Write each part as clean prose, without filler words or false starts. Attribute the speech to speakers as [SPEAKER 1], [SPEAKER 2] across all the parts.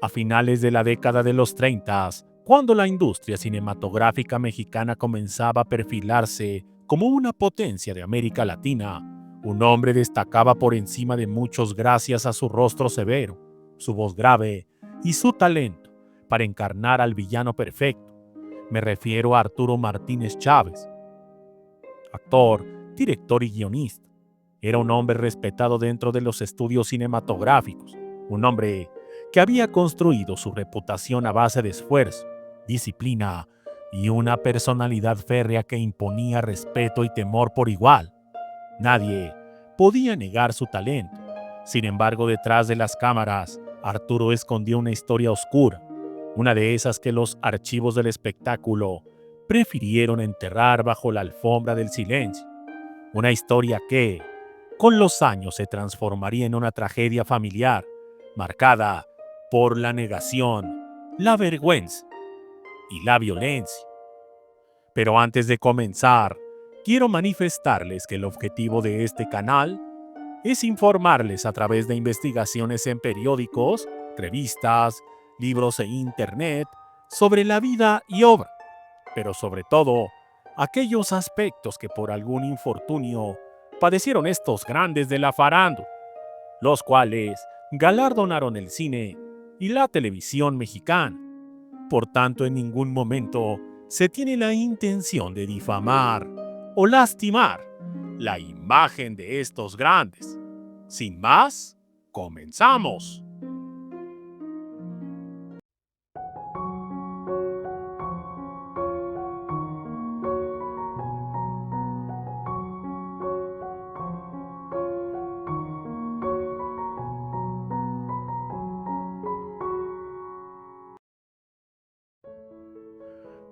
[SPEAKER 1] A finales de la década de los 30, cuando la industria cinematográfica mexicana comenzaba a perfilarse como una potencia de América Latina, un hombre destacaba por encima de muchos gracias a su rostro severo, su voz grave y su talento para encarnar al villano perfecto. Me refiero a Arturo Martínez Chávez, actor, director y guionista. Era un hombre respetado dentro de los estudios cinematográficos, un hombre que había construido su reputación a base de esfuerzo, disciplina y una personalidad férrea que imponía respeto y temor por igual. Nadie podía negar su talento. Sin embargo, detrás de las cámaras, Arturo escondía una historia oscura, una de esas que los archivos del espectáculo prefirieron enterrar bajo la alfombra del silencio. Una historia que, con los años, se transformaría en una tragedia familiar, marcada por la negación, la vergüenza y la violencia. Pero antes de comenzar, quiero manifestarles que el objetivo de este canal es informarles a través de investigaciones en periódicos, revistas, libros e internet sobre la vida y obra, pero sobre todo aquellos aspectos que por algún infortunio padecieron estos grandes de la farándula, los cuales galardonaron el cine y la televisión mexicana. Por tanto, en ningún momento se tiene la intención de difamar o lastimar la imagen de estos grandes. Sin más, comenzamos.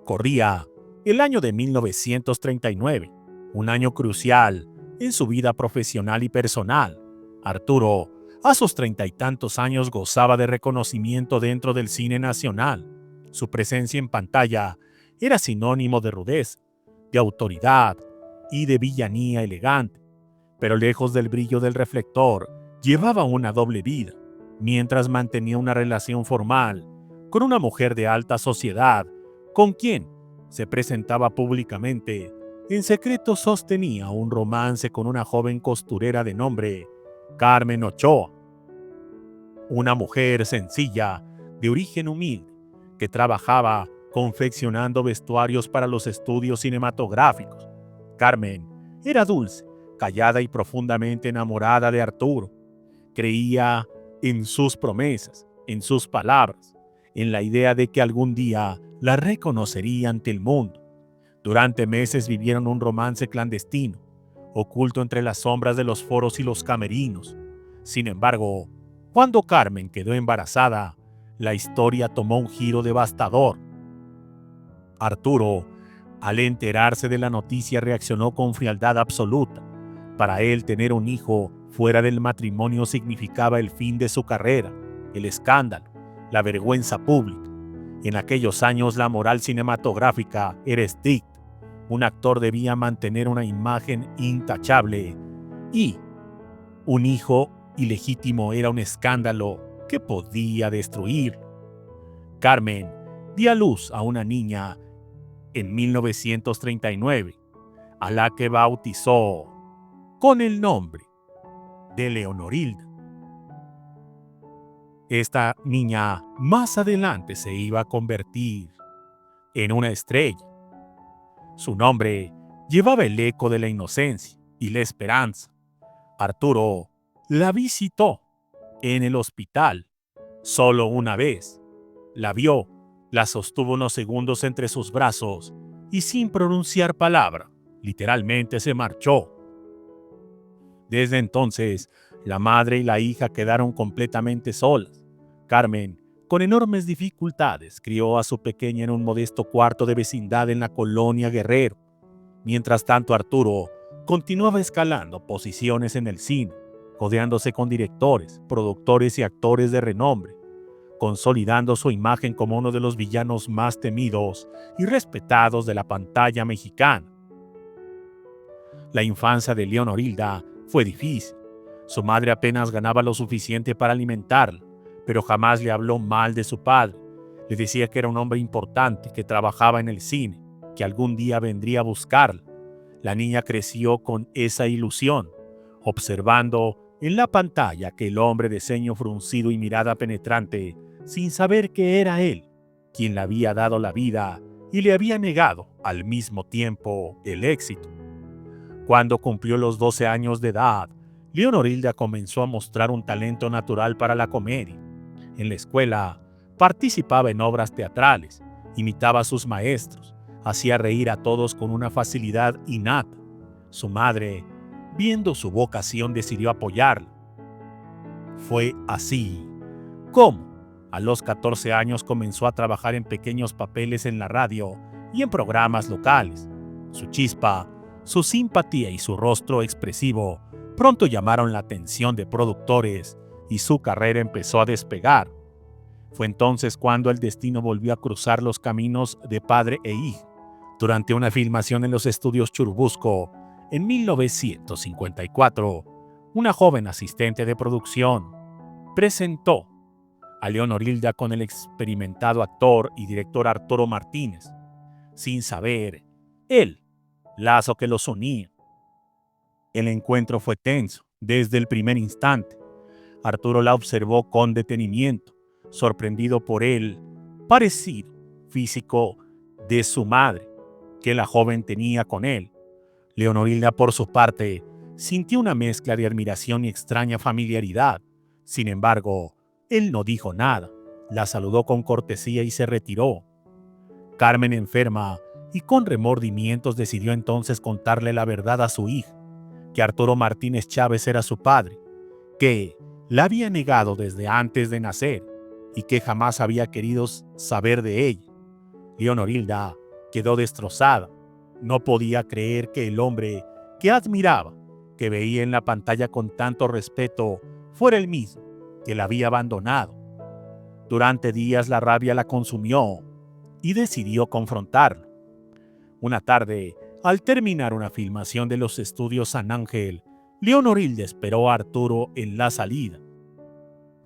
[SPEAKER 1] Corría el año de 1939, un año crucial en su vida profesional y personal. Arturo, a sus 30 y tantos años, gozaba de reconocimiento dentro del cine nacional. Su presencia en pantalla era sinónimo de rudeza, de autoridad y de villanía elegante, pero lejos del brillo del reflector, llevaba una doble vida. Mientras mantenía una relación formal con una mujer de alta sociedad, con quien se presentaba públicamente, en secreto sostenía un romance con una joven costurera de nombre Carmen Ochoa, una mujer sencilla, de origen humilde, que trabajaba confeccionando vestuarios para los estudios cinematográficos. Carmen era dulce, callada y profundamente enamorada de Arturo. Creía en sus promesas, en sus palabras, en la idea de que algún día la reconocería ante el mundo. Durante meses vivieron un romance clandestino, oculto entre las sombras de los foros y los camerinos. Sin embargo, cuando Carmen quedó embarazada, la historia tomó un giro devastador. Arturo, al enterarse de la noticia, reaccionó con frialdad absoluta. Para él, tener un hijo fuera del matrimonio significaba el fin de su carrera, el escándalo, la vergüenza pública. En aquellos años la moral cinematográfica era estricta. Un actor debía mantener una imagen intachable y un hijo ilegítimo era un escándalo que podía destruirlo. Carmen dio a luz a una niña en 1939, a la que bautizó con el nombre de Leonorilda. Esta niña más adelante se iba a convertir en una estrella. Su nombre llevaba el eco de la inocencia y la esperanza. Arturo la visitó en el hospital solo una vez. La vio, la sostuvo unos segundos entre sus brazos y sin pronunciar palabra, literalmente se marchó. Desde entonces, la madre y la hija quedaron completamente solas. Carmen, con enormes dificultades, crió a su pequeña en un modesto cuarto de vecindad en la colonia Guerrero. Mientras tanto, Arturo continuaba escalando posiciones en el cine, codeándose con directores, productores y actores de renombre, consolidando su imagen como uno de los villanos más temidos y respetados de la pantalla mexicana. La infancia de Leonorilda fue difícil. Su madre apenas ganaba lo suficiente para alimentarla, pero jamás le habló mal de su padre. Le decía que era un hombre importante, que trabajaba en el cine, que algún día vendría a buscarla. La niña creció con esa ilusión, observando en la pantalla que el hombre de ceño fruncido y mirada penetrante, sin saber que era él, quien le había dado la vida y le había negado al mismo tiempo el éxito. Cuando cumplió los 12 años de edad, Leonorilda comenzó a mostrar un talento natural para la comedia. En la escuela, participaba en obras teatrales, imitaba a sus maestros, hacía reír a todos con una facilidad innata. Su madre, viendo su vocación, decidió apoyarla. Fue así como, a los 14 años, comenzó a trabajar en pequeños papeles en la radio y en programas locales. Su chispa, su simpatía y su rostro expresivo pronto llamaron la atención de productores y su carrera empezó a despegar. Fue entonces cuando el destino volvió a cruzar los caminos de padre e hija. Durante una filmación en los estudios Churubusco, en 1954, una joven asistente de producción presentó a Leonorilda con el experimentado actor y director Arturo Martínez, sin saber el lazo que los unía. El encuentro fue tenso desde el primer instante. Arturo la observó con detenimiento, sorprendido por el parecido físico de su madre que la joven tenía con él. Leonorilda, por su parte, sintió una mezcla de admiración y extraña familiaridad. Sin embargo, él no dijo nada, la saludó con cortesía y se retiró. Carmen, enferma y con remordimientos, decidió entonces contarle la verdad a su hija, que Arturo Martínez Chávez era su padre, que la había negado desde antes de nacer y que jamás había querido saber de ella. Leonorilda quedó destrozada. No podía creer que el hombre que admiraba, que veía en la pantalla con tanto respeto, fuera el mismo que la había abandonado. Durante días la rabia la consumió y decidió confrontarlo. Una tarde, al terminar una filmación de los estudios San Ángel, Leonorilda esperó a Arturo en la salida.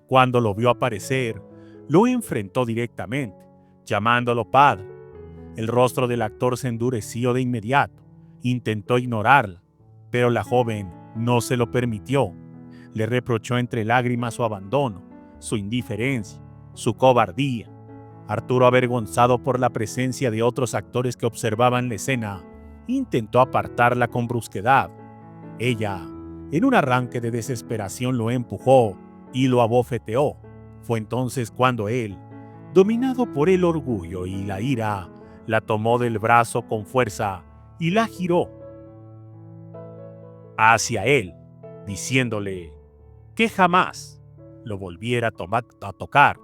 [SPEAKER 1] Cuando lo vio aparecer, lo enfrentó directamente, llamándolo padre. El rostro del actor se endureció de inmediato. Intentó ignorarla, pero la joven no se lo permitió. Le reprochó entre lágrimas su abandono, su indiferencia, su cobardía. Arturo, avergonzado por la presencia de otros actores que observaban la escena, intentó apartarla con brusquedad. Ella, en un arranque de desesperación, lo empujó y lo abofeteó. Fue entonces cuando él, dominado por el orgullo y la ira, la tomó del brazo con fuerza y la giró hacia él, diciéndole que jamás lo volviera a tocar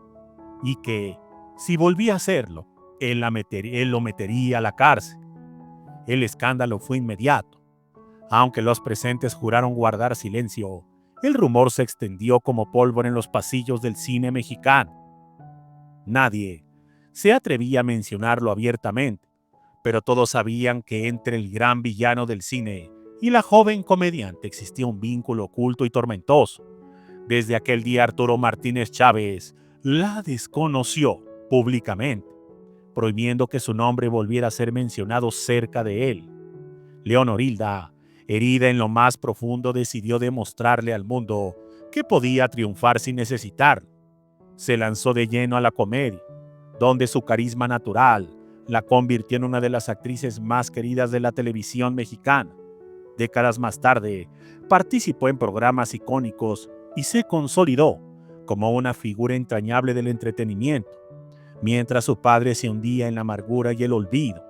[SPEAKER 1] y que, si volvía a hacerlo, él lo metería a la cárcel. El escándalo fue inmediato. Aunque los presentes juraron guardar silencio, el rumor se extendió como pólvora en los pasillos del cine mexicano. Nadie se atrevía a mencionarlo abiertamente, pero todos sabían que entre el gran villano del cine y la joven comediante existía un vínculo oculto y tormentoso. Desde aquel día, Arturo Martínez Chávez la desconoció públicamente, prohibiendo que su nombre volviera a ser mencionado cerca de él. Leonorilda, herida en lo más profundo, decidió demostrarle al mundo que podía triunfar sin necesitarlo. Se lanzó de lleno a la comedia, donde su carisma natural la convirtió en una de las actrices más queridas de la televisión mexicana. Décadas más tarde, participó en programas icónicos y se consolidó como una figura entrañable del entretenimiento, mientras su padre se hundía en la amargura y el olvido.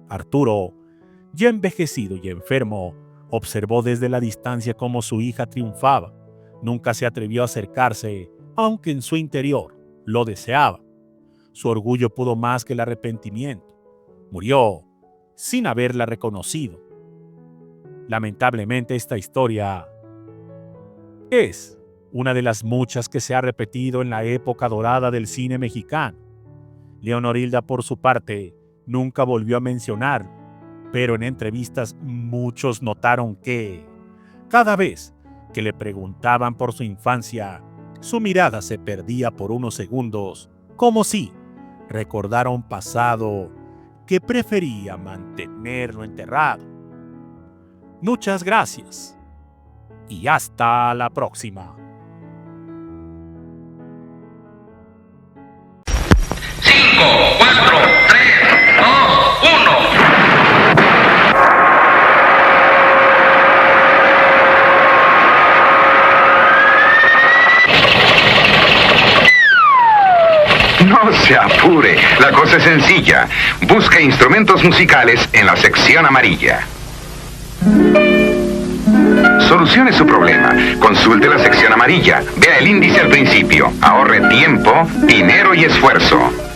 [SPEAKER 1] Arturo, ya envejecido y enfermo, observó desde la distancia cómo su hija triunfaba. Nunca se atrevió a acercarse, aunque en su interior lo deseaba. Su orgullo pudo más que el arrepentimiento. Murió sin haberla reconocido. Lamentablemente, esta historia es una de las muchas que se ha repetido en la época dorada del cine mexicano. Leonorilda, por su parte, nunca volvió a mencionarlo, pero en entrevistas muchos notaron que, cada vez que le preguntaban por su infancia, Su mirada se perdía por unos segundos, como si recordara un pasado que prefería mantenerlo enterrado. Muchas gracias y hasta la próxima.
[SPEAKER 2] 5, 4, 3, 2, 1. No se apure, la cosa es sencilla. Busque instrumentos musicales en la sección amarilla. Solucione su problema. Consulte la sección amarilla. Vea el índice al principio. Ahorre tiempo, dinero y esfuerzo.